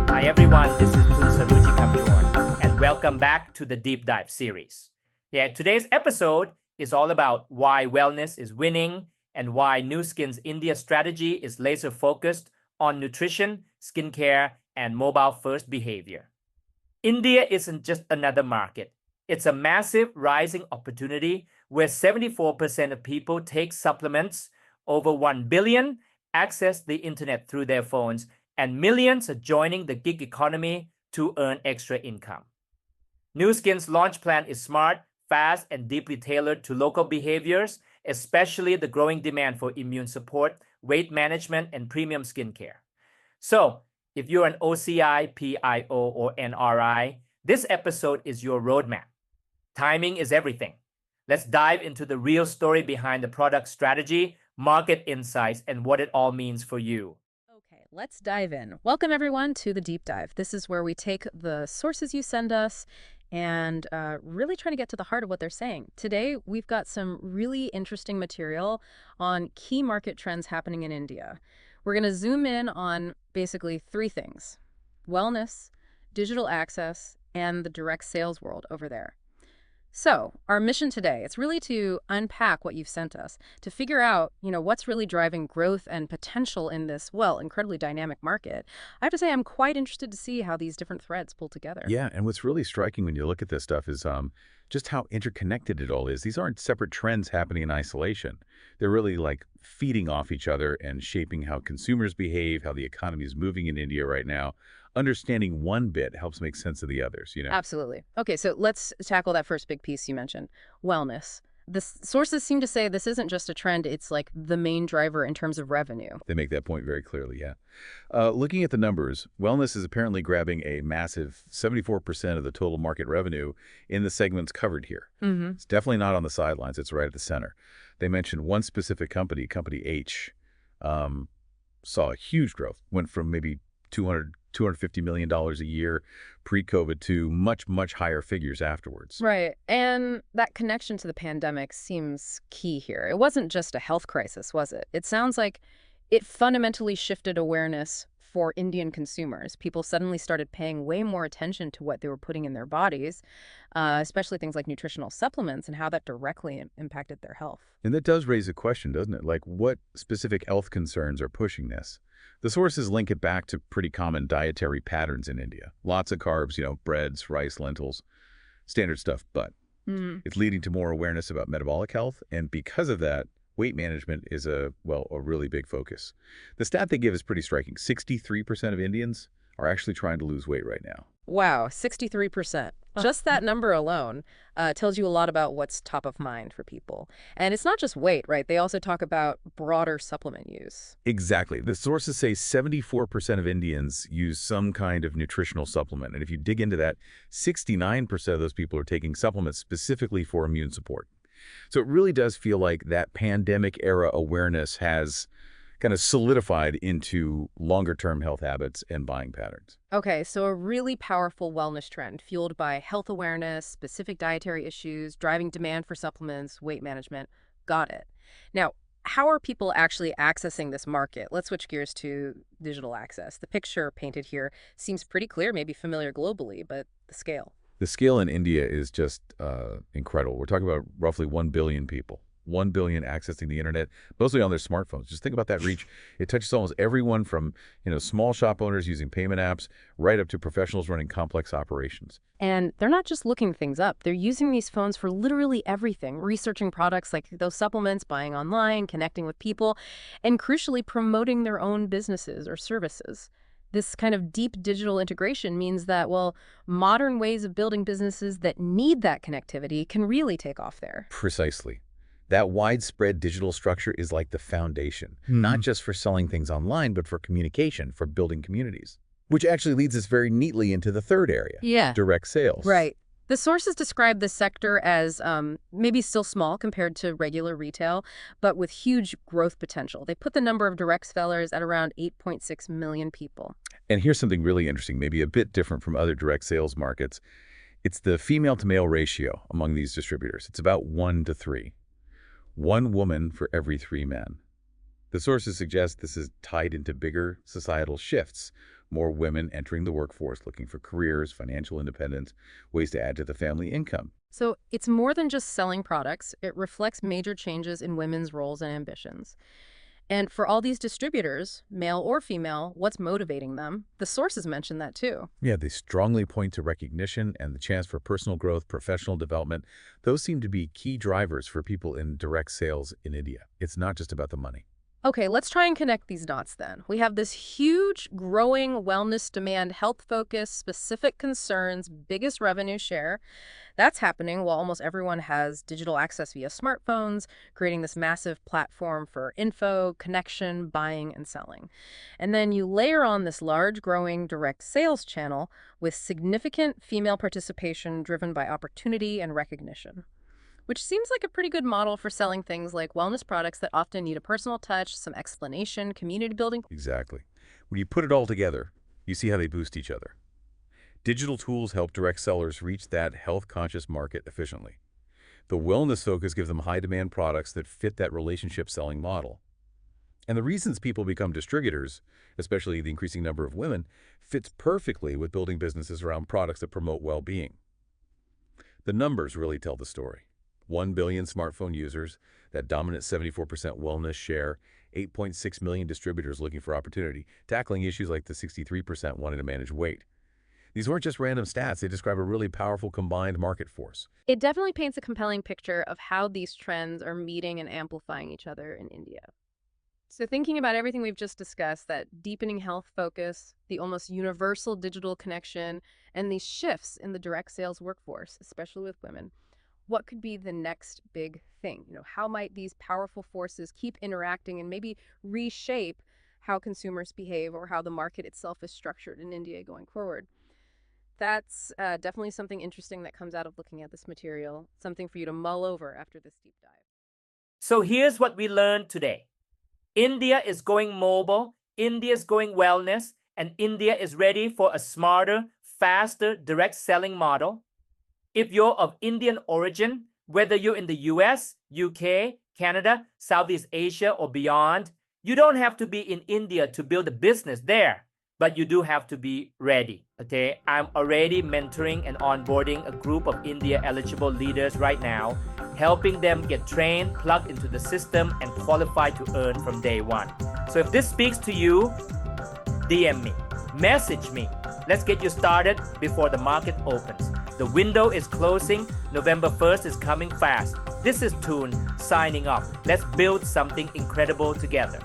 Hi everyone, this is Toon Sarujikamjorn, and welcome back to the Deep Dive series. Today's episode is all about why wellness is winning and why Nu Skin's India strategy is laser focused on nutrition, skincare, and mobile-first behavior. India isn't just another market. It's a massive rising opportunity where 74% of people take supplements, over 1 billion access the internet through their phones, and millions are joining the gig economy to earn extra income. Nu Skin's launch plan is smart, fast, and deeply tailored to local behaviors, especially the growing demand for immune support, weight management, and premium skincare. So, if you're an OCI, PIO, or NRI, this episode is your roadmap. Timing is everything. Let's dive into the real story behind the product strategy, market insights, and what it all means for you. Okay, let's dive in. Welcome everyone to the Deep Dive. This is where we take the sources you send us and really try to get to the heart of what they're saying. Today, we've got some really interesting material on key market trends happening in India. We're going to zoom in on basically three things: wellness, digital access, and the direct sales world over there. So our mission today, it's really to unpack what you've sent us, to figure out, what's really driving growth and potential in this, incredibly dynamic market. I have to say, I'm quite interested to see how these different threads pull together. Yeah, and what's really striking when you look at this stuff is just how interconnected it all is. These aren't separate trends happening in isolation. They're really like feeding off each other and shaping how consumers behave, how the economy is moving in India right now. Understanding one bit helps make sense of the others, Absolutely. Okay, so let's tackle that first big piece you mentioned, wellness. The sources seem to say this isn't just a trend, it's like the main driver in terms of revenue. They make that point very clearly, yeah. Looking at the numbers, wellness is apparently grabbing a massive 74% of the total market revenue in the segments covered here. It's definitely not on the sidelines, it's right at the center. They mentioned one specific company, Company H, saw a huge growth, went from maybe $250 million a year pre-COVID to much, much higher figures afterwards. Right. And that connection to the pandemic seems key here. It wasn't just a health crisis, was it? It sounds like it fundamentally shifted awareness for Indian consumers. People suddenly started paying way more attention to what they were putting in their bodies, especially things like nutritional supplements and how that directly impacted their health. And that does raise a question, doesn't it? Like, what specific health concerns are pushing this? The sources link it back to pretty common dietary patterns in India. Lots of carbs, breads, rice, lentils, standard stuff, but it's leading to more awareness about metabolic health. And because of that, weight management is a really big focus. The stat they give is pretty striking. 63% of Indians are actually trying to lose weight right now. Wow, 63%. Just that number alone tells you a lot about what's top of mind for people. And it's not just weight, right? They also talk about broader supplement use. Exactly. The sources say 74% of Indians use some kind of nutritional supplement. And if you dig into that, 69% of those people are taking supplements specifically for immune support. So it really does feel like that pandemic era awareness has kind of solidified into longer-term health habits and buying patterns. Okay, so a really powerful wellness trend fueled by health awareness, specific dietary issues, driving demand for supplements, weight management. Got it. Now, how are people actually accessing this market? Let's switch gears to digital access. The picture painted here seems pretty clear, maybe familiar globally, but the scale. The scale in India is just incredible. We're talking about roughly 1 billion people. 1 billion accessing the internet, mostly on their smartphones. Just think about that reach. It touches almost everyone from, small shop owners using payment apps right up to professionals running complex operations. And they're not just looking things up. They're using these phones for literally everything, researching products like those supplements, buying online, connecting with people, and crucially promoting their own businesses or services. This kind of deep digital integration means that, modern ways of building businesses that need that connectivity can really take off there. Precisely. That widespread digital structure is like the foundation, not just for selling things online, but for communication, for building communities. Which actually leads us very neatly into the third area, direct sales. Right. The sources describe the sector as maybe still small compared to regular retail, but with huge growth potential. They put the number of direct sellers at around 8.6 million people. And here's something really interesting, maybe a bit different from other direct sales markets. It's the female-to-male ratio among these distributors. It's about 1 to 3. 1 woman for every 3 men. The sources suggest this is tied into bigger societal shifts, more women entering the workforce looking for careers, financial independence, ways to add to the family income. So it's more than just selling products. It reflects major changes in women's roles and ambitions. And for all these distributors, male or female, what's motivating them? The sources mention that too. Yeah, they strongly point to recognition and the chance for personal growth, professional development. Those seem to be key drivers for people in direct sales in India. It's not just about the money. Okay, let's try and connect these dots then. We have this huge, growing wellness demand, health focus, specific concerns, biggest revenue share. That's happening while almost everyone has digital access via smartphones, creating this massive platform for info, connection, buying, and selling. And then you layer on this large, growing direct sales channel with significant female participation driven by opportunity and recognition, which seems like a pretty good model for selling things like wellness products that often need a personal touch, some explanation, community building. Exactly. When you put it all together, you see how they boost each other. Digital tools help direct sellers reach that health-conscious market efficiently. The wellness focus gives them high-demand products that fit that relationship selling model. And the reasons people become distributors, especially the increasing number of women, fits perfectly with building businesses around products that promote well-being. The numbers really tell the story. 1 billion smartphone users, that dominant 74% wellness share, 8.6 million distributors looking for opportunity, tackling issues like the 63% wanting to manage weight. These weren't just random stats, they describe a really powerful combined market force. It definitely paints a compelling picture of how these trends are meeting and amplifying each other in India. So thinking about everything we've just discussed, that deepening health focus, the almost universal digital connection, and these shifts in the direct sales workforce, especially with women, what could be the next big thing? How might these powerful forces keep interacting and maybe reshape how consumers behave or how the market itself is structured in India going forward? That's definitely something interesting that comes out of looking at this material, something for you to mull over after this deep dive. So here's what we learned today. India is going mobile, India is going wellness, and India is ready for a smarter, faster direct selling model. If you're of Indian origin, whether you're in the US, UK, Canada, Southeast Asia, or beyond, you don't have to be in India to build a business there, but you do have to be ready, okay? I'm already mentoring and onboarding a group of India-eligible leaders right now, helping them get trained, plugged into the system, and qualified to earn from day one. So if this speaks to you, DM me, message me. Let's get you started before the market opens. The window is closing. November 1st is coming fast. This is Toon signing off. Let's build something incredible together.